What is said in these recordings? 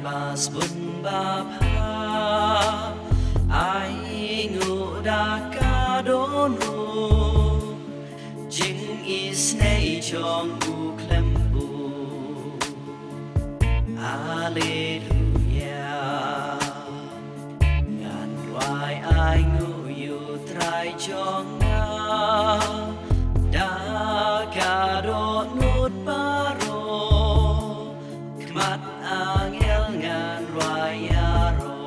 bas bun ba pha ai ngủ đã ca đố nụ chính is nay chong u klem bu Alleluia ngàn loài ai ngủ yêu trai chong nga đã ca đố nút ba ro kmat angel ngàn loài ro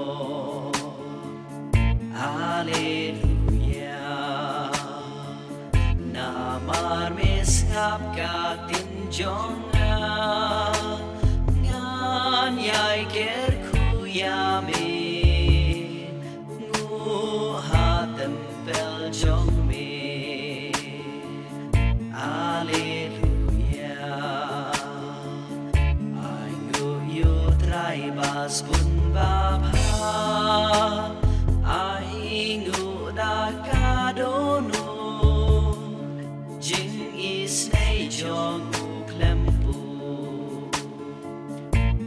Alleluia namar mes ngap ka tin chong nga ngan yai ker khu ya me ngu ha tempel chong me Alleluia ai ngu yu trai bas bun ba pha ai ngu da ca đố nụ chính is nay chong u klem bu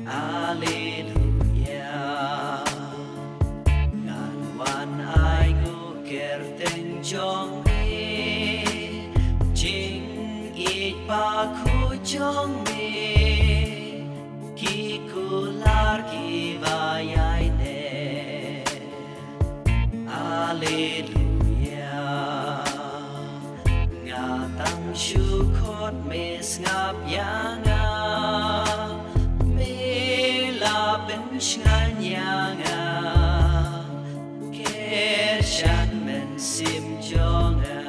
Alleluia ngàn wan ai ngu ker ten chong me chính ít ba khu chong me ki kular ki vayai ne Alleluia nga tăng shu khot mes ngap ya nga me la ben shan ya nga ke shan men sim jong nga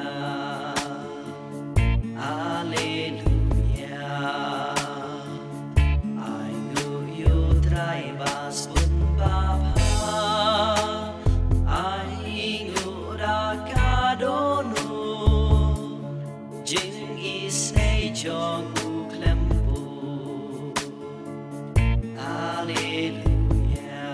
Alleluia ai ngu yu trai bas bun ba pha ai ngu da ca đố nụ chính is nay chong u klem bu Alleluia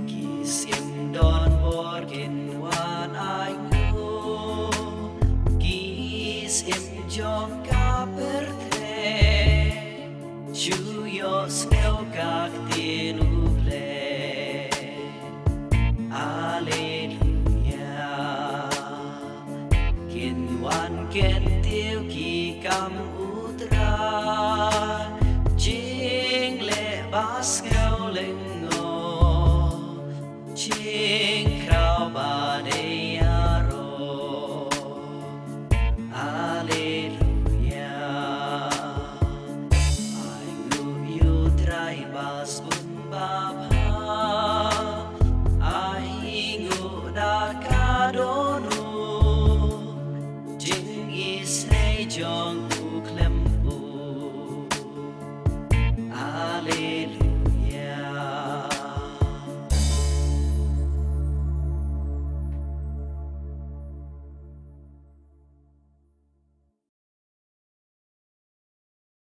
kisim don borgin wan ai ngu kisim jong ka perte chu yo snel kak tin u ple Alleluia kin wan ken tiêu ki kam